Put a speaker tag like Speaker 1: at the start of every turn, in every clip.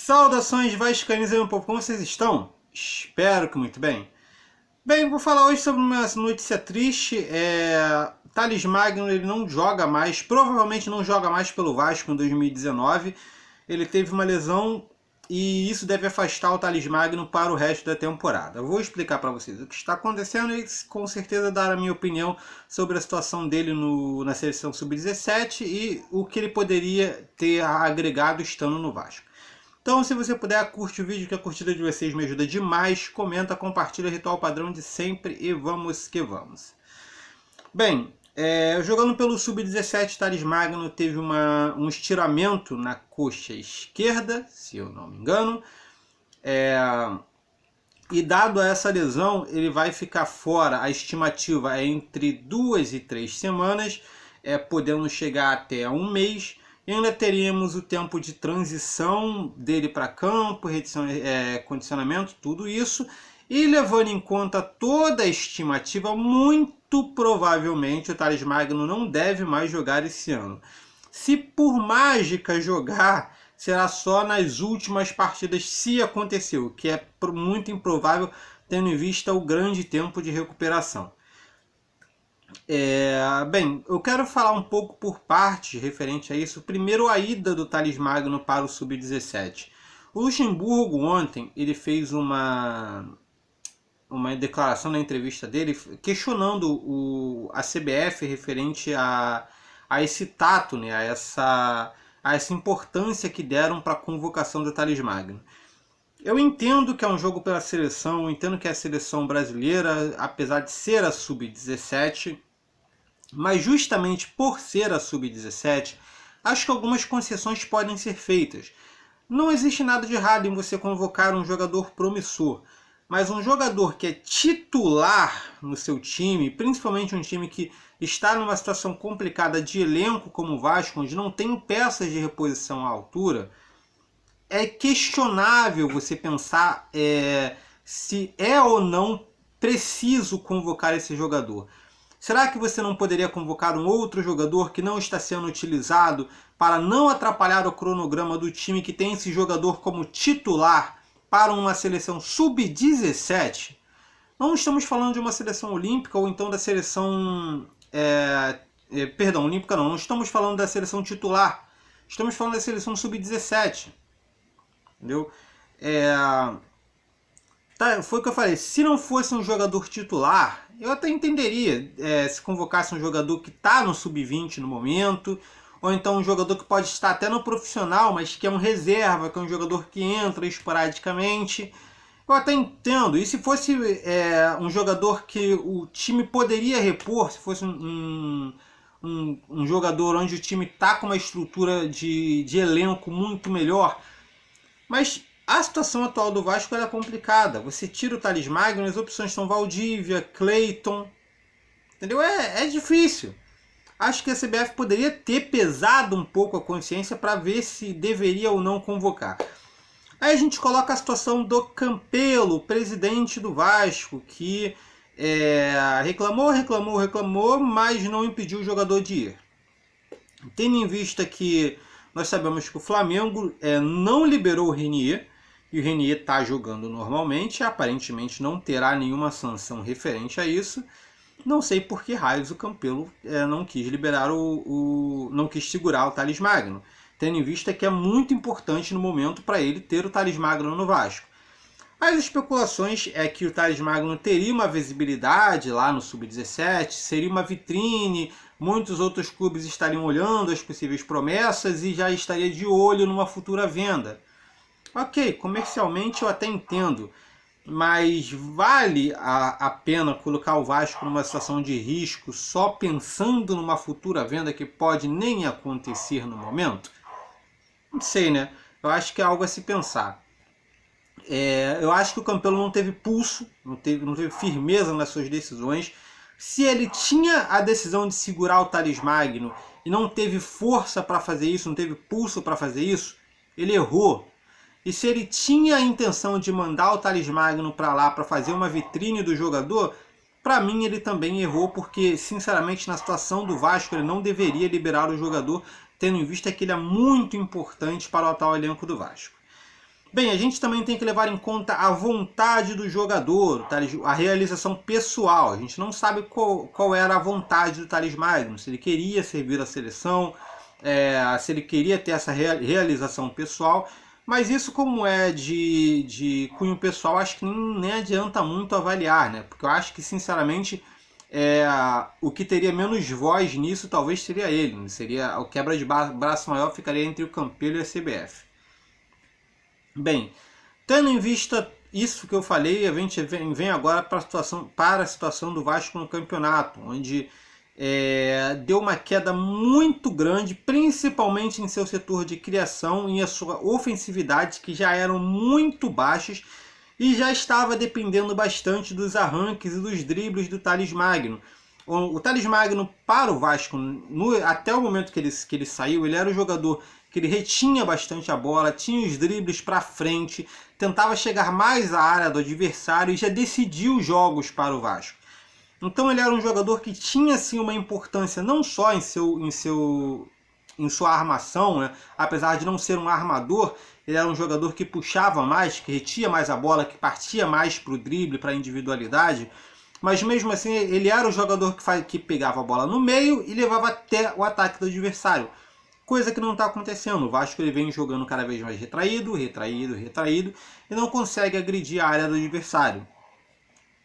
Speaker 1: Saudações vascaínos aí, meu povo, como vocês estão? Espero que muito bem. Bem, vou falar hoje sobre uma notícia triste. Thales Magno, ele não joga mais, provavelmente não joga mais pelo Vasco em 2019. Ele teve uma lesão e isso deve afastar o Thales Magno para o resto da temporada. Eu vou explicar para vocês o que está acontecendo e com certeza dar a minha opinião sobre a situação dele na seleção sub-17 e o que ele poderia ter agregado estando no Vasco. Então, se você puder, curte o vídeo, que a curtida de vocês me ajuda demais. Comenta, compartilha, ritual padrão de sempre e vamos que vamos. Bem, jogando pelo Sub-17, Thales Magno teve um estiramento na coxa esquerda, se eu não me engano. E dado essa lesão, ele vai ficar fora, a estimativa é entre 2 e 3 semanas, podendo chegar até um mês. E ainda teríamos o tempo de transição dele para campo, condicionamento, tudo isso. E levando em conta toda a estimativa, muito provavelmente o Thales Magno não deve mais jogar esse ano. Se por mágica jogar, será só nas últimas partidas, se aconteceu, que é muito improvável, tendo em vista o grande tempo de recuperação. Bem, eu quero falar um pouco por partes referente a isso. Primeiro, a ida do Thales Magno para o Sub-17. O Luxemburgo ontem ele fez uma declaração na entrevista dele questionando a CBF referente a esse tato, né, a essa importância que deram para a convocação do Thales Magno. Eu entendo que é um jogo pela seleção, eu entendo que é a seleção brasileira, apesar de ser a Sub-17, mas justamente por ser a Sub-17, acho que algumas concessões podem ser feitas. Não existe nada de errado em você convocar um jogador promissor, mas um jogador que é titular no seu time, principalmente um time que está numa situação complicada de elenco como o Vasco, onde não tem peças de reposição à altura, é questionável você pensar se é ou não preciso convocar esse jogador. Será que você não poderia convocar um outro jogador que não está sendo utilizado para não atrapalhar o cronograma do time que tem esse jogador como titular para uma seleção sub-17? Não estamos falando de uma seleção olímpica ou então da seleção... perdão, olímpica não estamos falando da seleção titular. Estamos falando da seleção sub-17. Entendeu? Foi o que eu falei. Se não fosse um jogador titular, eu até entenderia se convocasse um jogador que está no sub-20 no momento, ou então um jogador que pode estar até no profissional, mas que é um reserva, que é um jogador que entra esporadicamente. Eu até entendo. E se fosse um jogador que o time poderia repor, se fosse um jogador onde o time está com uma estrutura de elenco muito melhor. Mas a situação atual do Vasco é complicada. Você tira o Thales Magno, as opções são Valdívia, Cleiton. Entendeu? É difícil. Acho que a CBF poderia ter pesado um pouco a consciência para ver se deveria ou não convocar. Aí a gente coloca a situação do Campelo, presidente do Vasco, que reclamou, mas não impediu o jogador de ir. Tendo em vista que nós sabemos que o Flamengo não liberou o Renier, e o Renier está jogando normalmente, aparentemente não terá nenhuma sanção referente a isso. Não sei por que raios o Campelo não quis liberar não quis segurar o Thales Magno, tendo em vista que é muito importante no momento para ele ter o Thales Magno no Vasco. As especulações é que o Thales Magno teria uma visibilidade lá no Sub-17, seria uma vitrine, muitos outros clubes estariam olhando as possíveis promessas e já estaria de olho numa futura venda. Ok, comercialmente eu até entendo, mas vale a pena colocar o Vasco numa situação de risco só pensando numa futura venda que pode nem acontecer no momento? Não sei, né? Eu acho que é algo a se pensar. Eu acho que o Campelo não teve pulso, não teve firmeza nas suas decisões. Se ele tinha a decisão de segurar o Thales Magno e não teve força para fazer isso, não teve pulso para fazer isso, ele errou. E se ele tinha a intenção de mandar o Thales Magno para lá para fazer uma vitrine do jogador, para mim ele também errou, porque sinceramente na situação do Vasco ele não deveria liberar o jogador, tendo em vista que ele é muito importante para o atual elenco do Vasco. Bem, a gente também tem que levar em conta a vontade do jogador, a realização pessoal. A gente não sabe qual era a vontade do Thales Magno, se ele queria servir a seleção, se ele queria ter essa realização pessoal. Mas isso, como é de cunho pessoal, acho que nem adianta muito avaliar, né? Porque eu acho que, sinceramente, o que teria menos voz nisso talvez seria ele. Né? Seria o quebra de braço maior, ficaria entre o Campelo e a CBF. Bem, tendo em vista isso que eu falei, a gente vem agora para a situação do Vasco no campeonato, onde deu uma queda muito grande, principalmente em seu setor de criação e a sua ofensividade, que já eram muito baixas e já estava dependendo bastante dos arranques e dos dribles do Thales Magno. O Thales Magno, para o Vasco, até o momento que ele saiu, ele era o jogador que ele retinha bastante a bola, tinha os dribles para frente, tentava chegar mais à área do adversário e já decidiu os jogos para o Vasco. Então ele era um jogador que tinha sim uma importância não só em sua armação, né? Apesar de não ser um armador, ele era um jogador que puxava mais, que retia mais a bola, que partia mais para o drible, para a individualidade. Mas mesmo assim ele era o jogador que pegava a bola no meio e levava até o ataque do adversário. Coisa que não está acontecendo. O Vasco ele vem jogando cada vez mais retraído e não consegue agredir a área do adversário.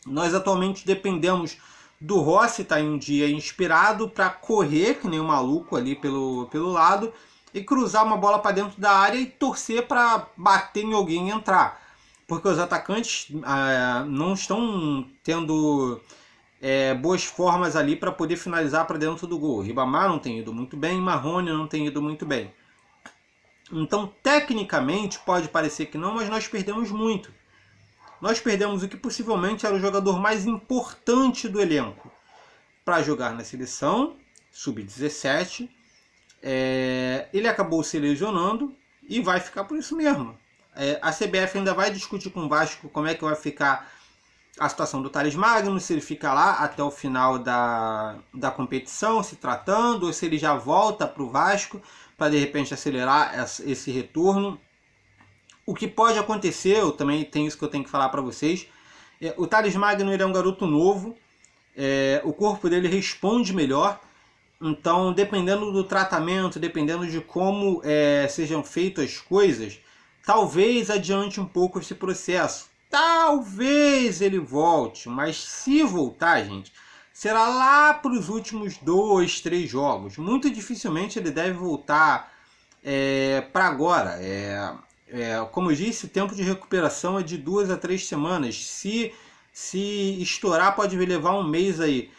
Speaker 1: Nós atualmente dependemos do Rossi estar em um dia inspirado para correr, que nem um maluco ali pelo lado, e cruzar uma bola para dentro da área e torcer para bater em alguém e entrar. Porque os atacantes não estão tendo boas formas ali para poder finalizar para dentro do gol. Ribamar não tem ido muito bem, Marrone não tem ido muito bem. Então, tecnicamente, pode parecer que não, mas nós perdemos muito. Nós perdemos o que possivelmente era o jogador mais importante do elenco para jogar na seleção, sub-17. Ele acabou se lesionando e vai ficar por isso mesmo. A CBF ainda vai discutir com o Vasco como é que vai ficar a situação do Thales Magno, se ele fica lá até o final da competição, se tratando, ou se ele já volta para o Vasco para de repente acelerar esse retorno. O que pode acontecer, eu também tenho isso que eu tenho que falar para vocês, o Thales Magno ele é um garoto novo, o corpo dele responde melhor, então dependendo do tratamento, dependendo de como sejam feitas as coisas, talvez adiante um pouco esse processo. Talvez ele volte, mas se voltar, gente, será lá para os últimos 2, 3 jogos. Muito dificilmente ele deve voltar para agora. Como eu disse, o tempo de recuperação é de 2 a 3 semanas. Se estourar, pode levar um mês aí.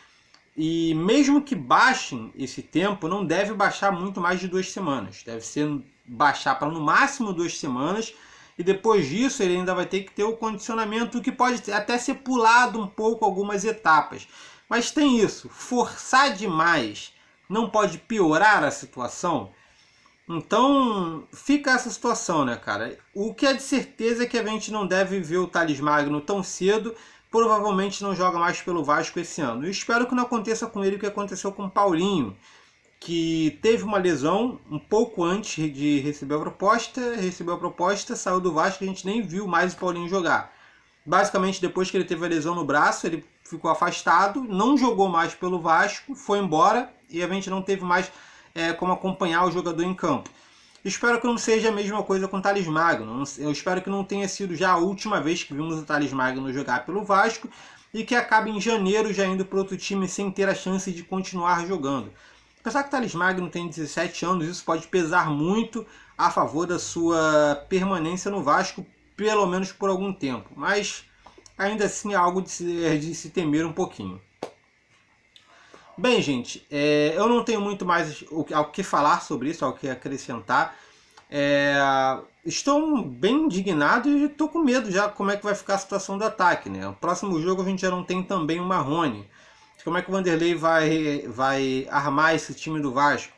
Speaker 1: E mesmo que baixem esse tempo, não deve baixar muito mais de 2 semanas. Deve baixar para no máximo 2 semanas. E depois disso ele ainda vai ter que ter o condicionamento, que pode até ser pulado um pouco algumas etapas. Mas tem isso, forçar demais não pode piorar a situação? Então fica essa situação, né, cara? O que é de certeza é que a gente não deve ver o Thales Magno tão cedo, provavelmente não joga mais pelo Vasco esse ano. Eu espero que não aconteça com ele o que aconteceu com o Paulinho, que teve uma lesão um pouco antes de receber a proposta, saiu do Vasco, a gente nem viu mais o Paulinho jogar. Basicamente, depois que ele teve a lesão no braço, ele ficou afastado, não jogou mais pelo Vasco, foi embora e a gente não teve mais como acompanhar o jogador em campo. Espero que não seja a mesma coisa com o Thales Magno. Eu espero que não tenha sido já a última vez que vimos o Thales Magno jogar pelo Vasco e que acabe em janeiro já indo para outro time sem ter a chance de continuar jogando. Apesar que o Thales Magno tem 17 anos, isso pode pesar muito a favor da sua permanência no Vasco, pelo menos por algum tempo. Mas ainda assim é algo de se temer um pouquinho. Bem, gente, eu não tenho muito mais o que falar sobre isso, ao que acrescentar. Estou bem indignado e estou com medo já como é que vai ficar a situação do ataque, né? O próximo jogo a gente já não tem também o Marrone. Como é que o Vanderlei vai armar esse time do Vasco?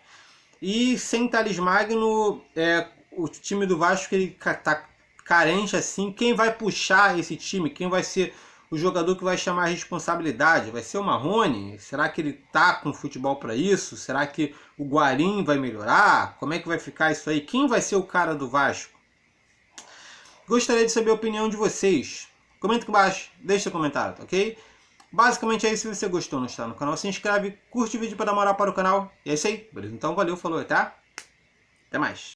Speaker 1: E sem Thales Magno, o time do Vasco ele está carente assim. Quem vai puxar esse time? Quem vai ser o jogador que vai chamar a responsabilidade? Vai ser o Marrone? Será que ele está com futebol para isso? Será que o Guarim vai melhorar? Como é que vai ficar isso aí? Quem vai ser o cara do Vasco? Gostaria de saber a opinião de vocês. Comenta aqui embaixo, deixa seu comentário, tá ok? Basicamente é isso. Se você gostou, não está no canal, se inscreve, curte o vídeo para dar moral para o canal. E é isso aí. Beleza? Então valeu, falou, tá? Até mais.